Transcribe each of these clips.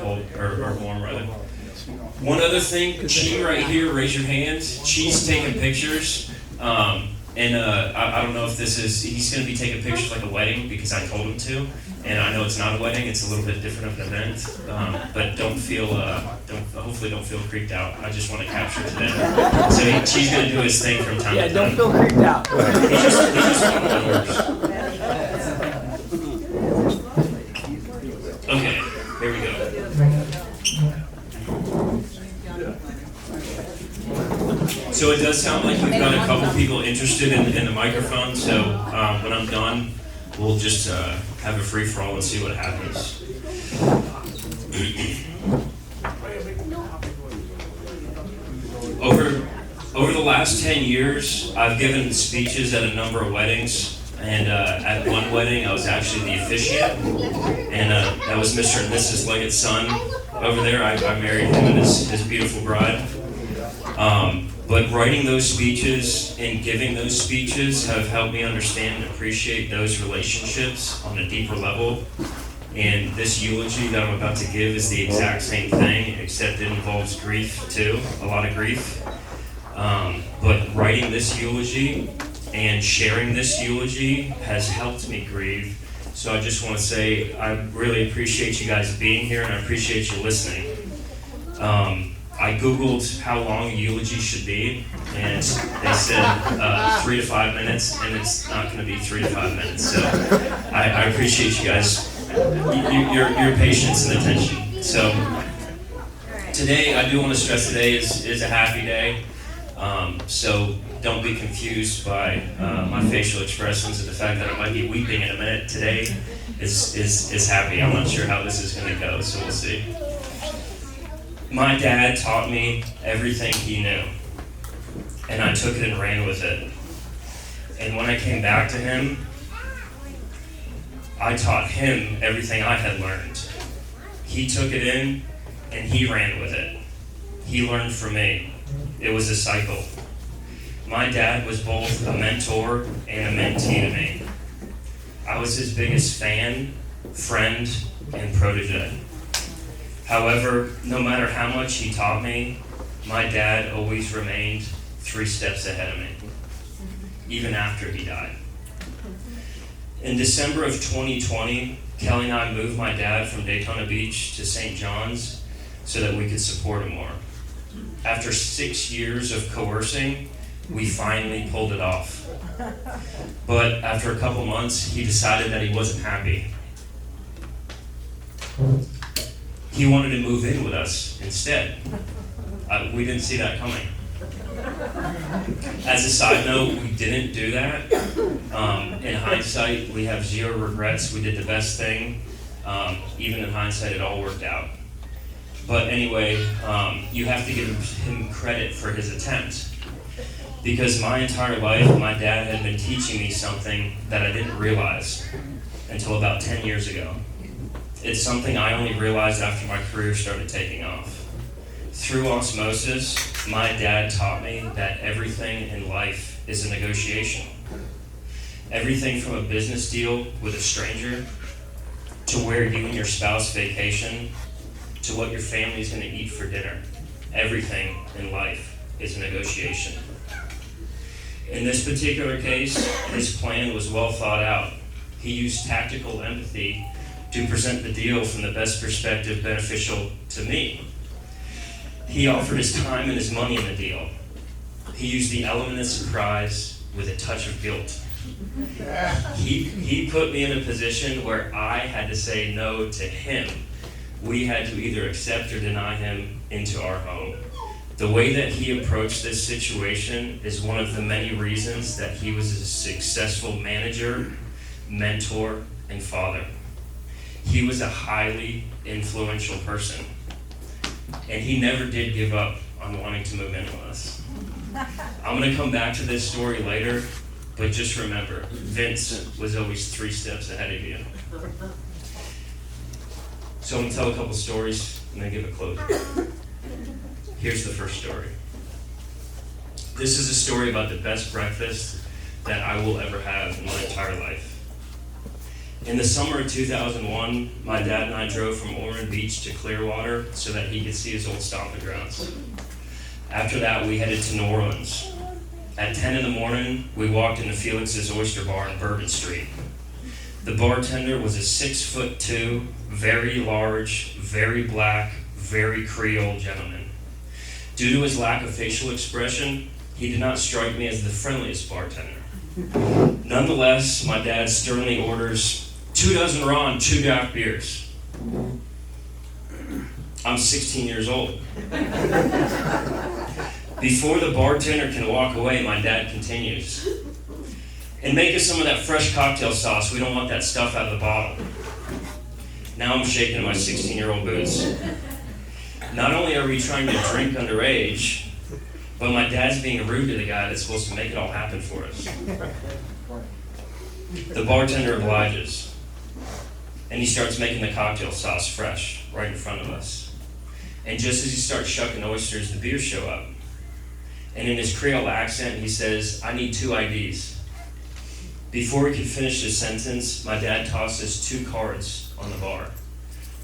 cold or warm rather. One other thing, Chi right here, raise your hands. Chi's taking pictures. I don't know if he's going to be taking pictures like a wedding because I told him to. And I know it's not a wedding, it's a little bit different of an event. But hopefully don't feel creeped out. I just want to capture today. So Chi's going to do his thing from time to time. Yeah, don't feel creeped out. He just one of the worst. Okay, here we go. So it does sound like we've got a couple people interested in the microphone, so when I'm done, we'll just have a free-for-all and see what happens. Over the last 10 years, I've given speeches at a number of weddings, and at one wedding, I was actually the officiant, and that was Mr. and Mrs. Leggett's son over there. I married him and his beautiful bride. But writing those speeches and giving those speeches have helped me understand and appreciate those relationships on a deeper level. And this eulogy that I'm about to give is the exact same thing, except it involves grief too, a lot of grief. But writing this eulogy and sharing this eulogy has helped me grieve. So I just want to say I really appreciate you guys being here and I appreciate you listening. I Googled how long a eulogy should be, and they said 3 to 5 minutes, and it's not going to be 3 to 5 minutes. So I appreciate you guys, your patience and attention. So today, I do want to stress today is a happy day. So don't be confused by my facial expressions and the fact that I might be weeping in a minute. Today is happy. I'm not sure how this is going to go, so we'll see. My dad taught me everything he knew, and I took it and ran with it. And when I came back to him, I taught him everything I had learned. He took it in, and he ran with it. He learned from me. It was a cycle. My dad was both a mentor and a mentee to me. I was his biggest fan, friend, and protege. However, no matter how much he taught me, my dad always remained 3 steps ahead of me, even after he died. In December of 2020, Kelly and I moved my dad from Daytona Beach to St. John's so that we could support him more. After 6 years of coercing, we finally pulled it off. But after a couple months, he decided that he wasn't happy. He wanted to move in with us instead. We didn't see that coming. As a side note, we didn't do that. In hindsight, we have 0 regrets. We did the best thing. Even in hindsight, it all worked out. But anyway, you have to give him credit for his attempt. Because my entire life, my dad had been teaching me something that I didn't realize until about 10 years ago. It's something I only realized after my career started taking off. Through osmosis, my dad taught me that everything in life is a negotiation. Everything from a business deal with a stranger, to where you and your spouse vacation, to what your family's going to eat for dinner. Everything in life is a negotiation. In this particular case, his plan was well thought out. He used tactical empathy to present the deal from the best perspective beneficial to me. He offered his time and his money in the deal. He used the element of surprise with a touch of guilt. He put me in a position where I had to say no to him. We had to either accept or deny him into our home. The way that he approached this situation is one of the many reasons that he was a successful manager, mentor, and father. He was a highly influential person, and he never did give up on wanting to move in with us. I'm going to come back to this story later, but just remember, Vince was always 3 steps ahead of you. So I'm going to tell a couple stories and then give a close. Here's the first story. This is a story about the best breakfast that I will ever have in my entire life. In the summer of 2001, my dad and I drove from Ormond Beach to Clearwater so that he could see his old stomping grounds. After that, we headed to New Orleans. At 10 in the morning, we walked into Felix's Oyster Bar on Bourbon Street. The bartender was a 6'2", very large, very black, very Creole gentleman. Due to his lack of facial expression, he did not strike me as the friendliest bartender. Nonetheless, my dad sternly orders 2 dozen raw and 2 draft beers. I'm 16 years old. Before the bartender can walk away, my dad continues. And make us some of that fresh cocktail sauce. We don't want that stuff out of the bottle. Now I'm shaking in my 16-year-old boots. Not only are we trying to drink underage, but my dad's being rude to the guy that's supposed to make it all happen for us. The bartender obliges, and he starts making the cocktail sauce fresh right in front of us. And just as he starts shucking oysters, the beers show up. And in his Creole accent, he says, "I need 2 IDs. Before he could finish his sentence, my dad tosses 2 cards on the bar.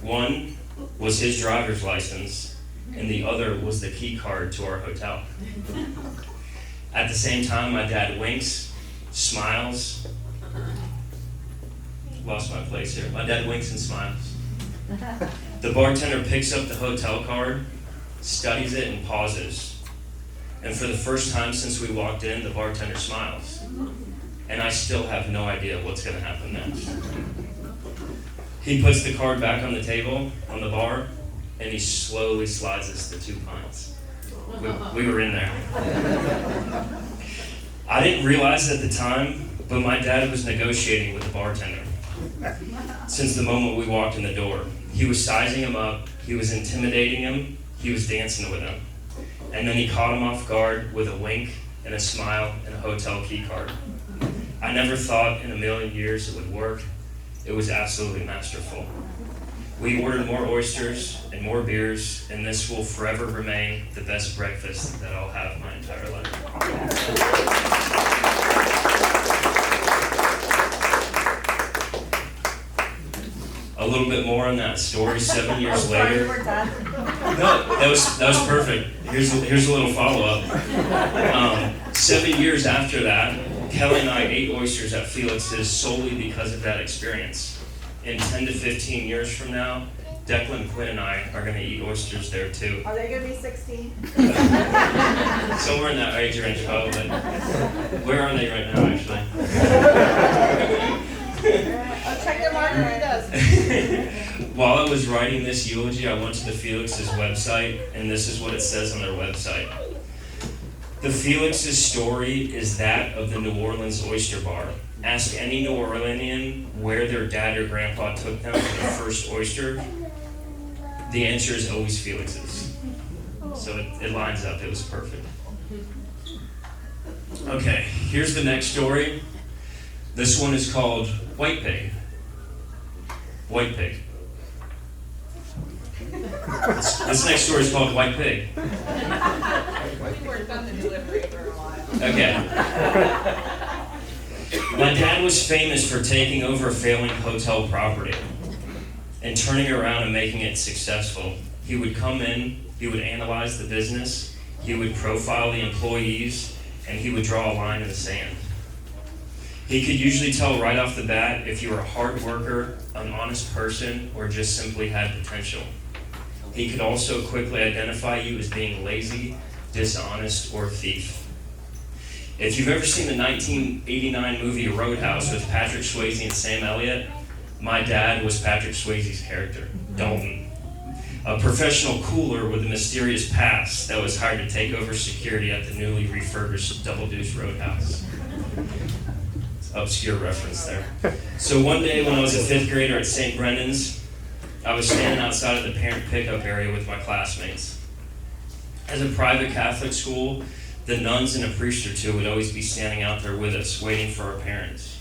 One was his driver's license, and the other was the key card to our hotel. At the same time, my dad winks, smiles. Lost my place here. My dad winks and smiles. The bartender picks up the hotel card, studies it, and pauses. And for the first time since we walked in, the bartender smiles. And I still have no idea what's going to happen next. He puts the card back on the table, on the bar, and he slowly slides us the 2 pints. We were in there. I didn't realize at the time, but my dad was negotiating with the bartender. Since the moment we walked in the door, he was sizing him up, he was intimidating him, he was dancing with him. And then he caught him off guard with a wink and a smile and a hotel key card. I never thought in a million years it would work. It was absolutely masterful. We ordered more oysters and more beers, and this will forever remain the best breakfast that I'll have my entire life. A little bit more on that story. 7 years later. We're done. No, that was perfect. Here's a little follow-up. 7 years after that, Kelly and I ate oysters at Felix's solely because of that experience. In 10 to 15 years from now, Declan, Quinn, and I are going to eat oysters there too. Are they going to be 16? Somewhere in that age range, probably. Where are they right now, actually? I'll check their margaritas. While I was writing this eulogy, I went to the Felix's website, and this is what it says on their website. The Felix's story is that of the New Orleans Oyster Bar. Ask any New Orleanian where their dad or grandpa took them for their first oyster. The answer is always Felix's. So it lines up. It was perfect. Okay, here's the next story. This one is called White Pig. White Pig. This next story is called White Pig. We worked on the delivery for a while. Okay. My dad was famous for taking over a failing hotel property and turning it around and making it successful. He would come in, he would analyze the business, he would profile the employees, and he would draw a line in the sand. He could usually tell right off the bat if you were a hard worker, an honest person, or just simply had potential. He could also quickly identify you as being lazy, dishonest, or a thief. If you've ever seen the 1989 movie Roadhouse with Patrick Swayze and Sam Elliott, my dad was Patrick Swayze's character, Dalton. A professional cooler with a mysterious past that was hired to take over security at the newly refurbished Double Deuce Roadhouse. Obscure reference there. So one day when I was a 5th grader at St. Brendan's, I was standing outside of the parent pickup area with my classmates. As a private Catholic school, the nuns and a priest or two would always be standing out there with us, waiting for our parents.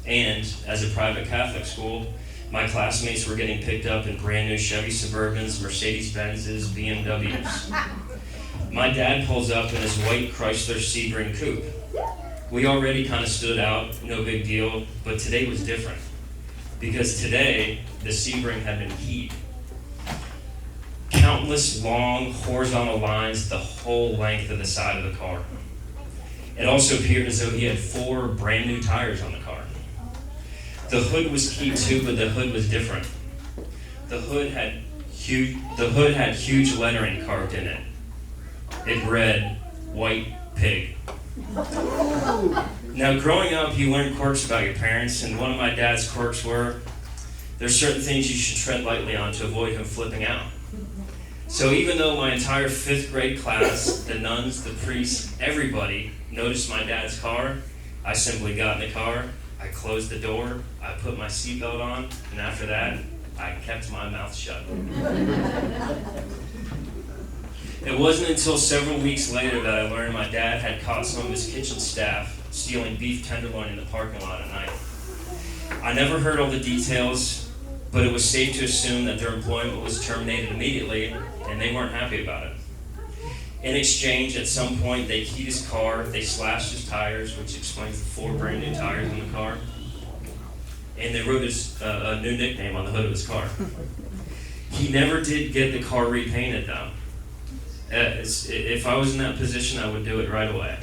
And as a private Catholic school, my classmates were getting picked up in brand new Chevy Suburbans, Mercedes-Benzes, BMWs. My dad pulls up in his white Chrysler Sebring coupe. We already kind of stood out, no big deal, but today was different. because today the Sebring had been keyed. Countless long horizontal lines the whole length of the side of the car. It also appeared as though he had 4 brand new tires on the car. The hood was keyed too, but the hood was different. The hood had huge lettering carved in it. It read, "White Pig." Now, growing up, you learn quirks about your parents, and one of my dad's quirks were, there's certain things you should tread lightly on to avoid him flipping out. So even though my entire 5th grade class, the nuns, the priests, everybody noticed my dad's car, I simply got in the car, I closed the door, I put my seatbelt on, and after that, I kept my mouth shut. It wasn't until several weeks later that I learned my dad had caught some of his kitchen staff stealing beef tenderloin in the parking lot at night. I never heard all the details, but it was safe to assume that their employment was terminated immediately, and they weren't happy about it. In exchange, at some point, they keyed his car, they slashed his tires, which explains the 4 brand new tires in the car, and they wrote a new nickname on the hood of his car. He never did get the car repainted, though. If I was in that position, I would do it right away.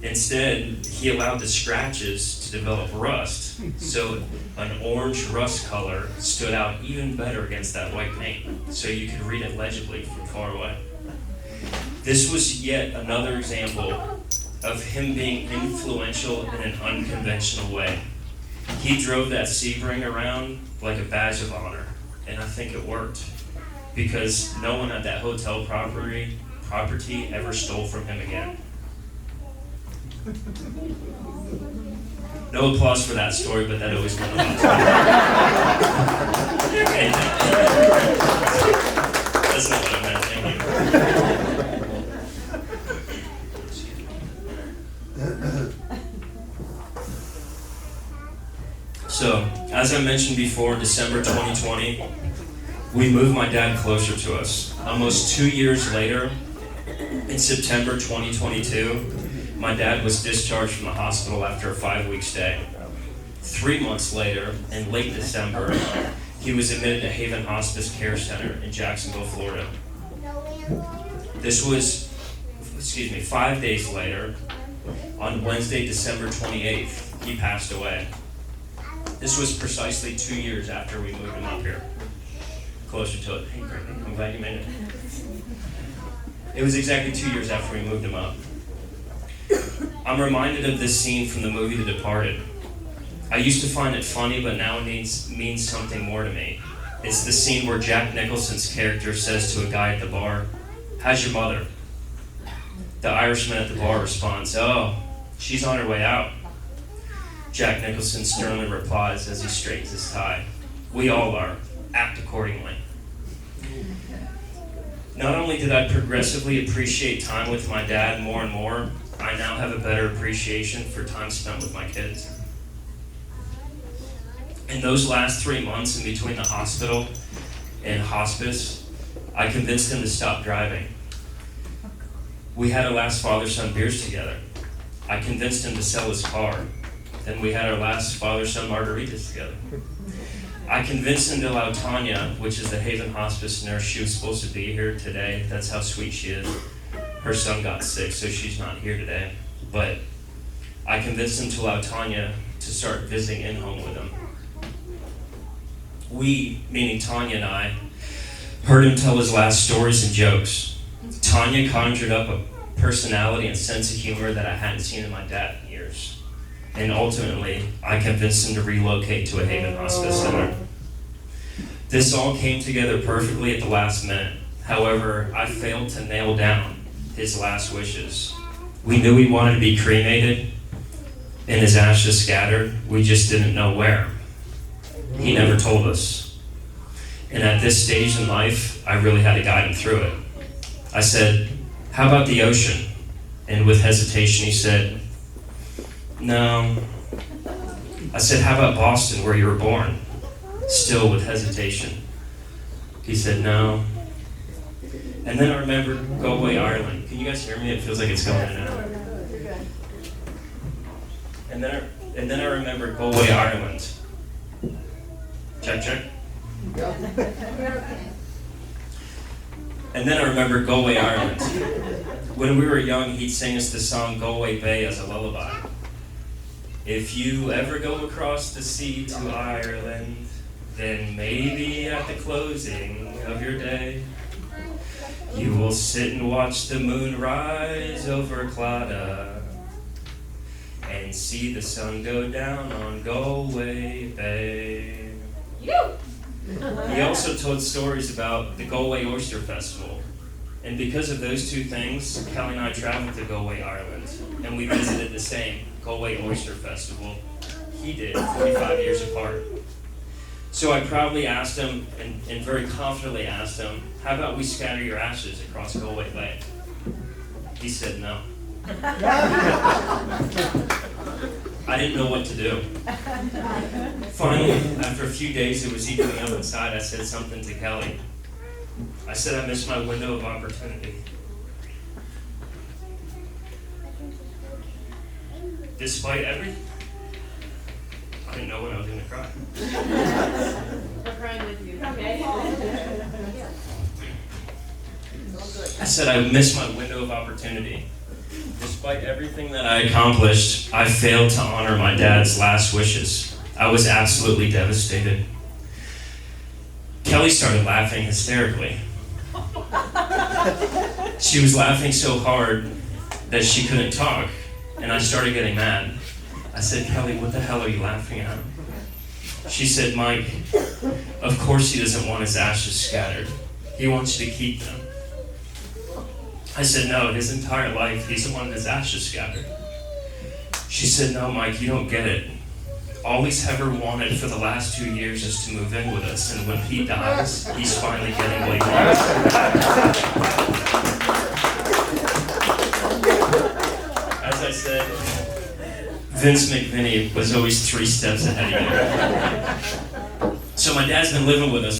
Instead, he allowed the scratches to develop rust, so an orange rust color stood out even better against that white paint, so you could read it legibly from far away. This was yet another example of him being influential in an unconventional way. He drove that Sebring around like a badge of honor, and I think it worked, because no one at that hotel property ever stole from him again. No applause for that story, but that always meant a lot to me. Okay, that's not what I meant. Thank you. So, as I mentioned before, in December 2020, we moved my dad closer to us. Almost 2 years later, in September 2022, my dad was discharged from the hospital after a 5-week stay. 3 months later, in late December, he was admitted to Haven Hospice Care Center in Jacksonville, Florida. This was, 5 days later, on Wednesday, December 28th, he passed away. This was precisely 2 years after we moved him up here. Closer to it. Hey, Brittany, I'm glad you made it. It was exactly 2 years after we moved him up. I'm reminded of this scene from the movie The Departed. I used to find it funny, but now it means something more to me. It's the scene where Jack Nicholson's character says to a guy at the bar, "How's your mother?" The Irishman at the bar responds, "Oh, she's on her way out." Jack Nicholson sternly replies as he straightens his tie, "We all are. Act accordingly." Not only did I progressively appreciate time with my dad more and more, I now have a better appreciation for time spent with my kids. In those last 3 months in between the hospital and hospice, I convinced him to stop driving. We had our last father-son beers together. I convinced him to sell his car. Then we had our last father-son margaritas together. I convinced him to allow Tanya, which is the Haven Hospice nurse, she was supposed to be here today. That's how sweet she is. Her son got sick, so she's not here today. But I convinced him to allow Tanya to start visiting in-home with him. We, meaning Tanya and I, heard him tell his last stories and jokes. Tanya conjured up a personality and sense of humor that I hadn't seen in my dad in years. And ultimately, I convinced him to relocate to a Haven Hospice Center. This all came together perfectly at the last minute. However, I failed to nail down his last wishes. We knew he wanted to be cremated and his ashes scattered. We just didn't know where. He never told us. And at this stage in life, I really had to guide him through it. I said, "How about the ocean?" And with hesitation, he said, "No." I said, "How about Boston, where you were born?" Still with hesitation. He said, "No." And then I remembered Galway, Ireland. Can you guys hear me? It feels like it's going in and out. And then I remembered Galway, Ireland. Check, check. And then I remember Galway, Ireland. When we were young, he'd sing us the song Galway Bay as a lullaby. If you ever go across the sea to Ireland, then maybe at the closing of your day, you will sit and watch the moon rise over Claddagh and see the sun go down on Galway Bay. He also told stories about the Galway Oyster Festival. And because of those two things, Kelly and I traveled to Galway, Ireland, and we visited the same Galway Oyster Festival he did 45 years apart. So I proudly asked him, and very confidently asked him, how about we scatter your ashes across Galway Bay? He said no. I didn't know what to do. Finally, after a few days it was eating me up inside, I said something to Kelly. I said I missed my window of opportunity. Despite everything, I didn't know when I was going to cry. We're crying with you, okay? I said I missed my window of opportunity. Despite everything that I accomplished, I failed to honor my dad's last wishes. I was absolutely devastated. Kelly started laughing hysterically. She was laughing so hard that she couldn't talk, and I started getting mad. I said, Kelly, what the hell are you laughing at? She said, Mike, of course he doesn't want his ashes scattered. He wants you to keep them. I said, no, his entire life, he's wanted his ashes scattered. She said, no, Mike, you don't get it. All he's ever wanted for the last 2 years is to move in with us, and when he dies, he's finally getting what he wants. As I said, Vince McVinney was always 3 steps ahead of you. So my dad's been living with us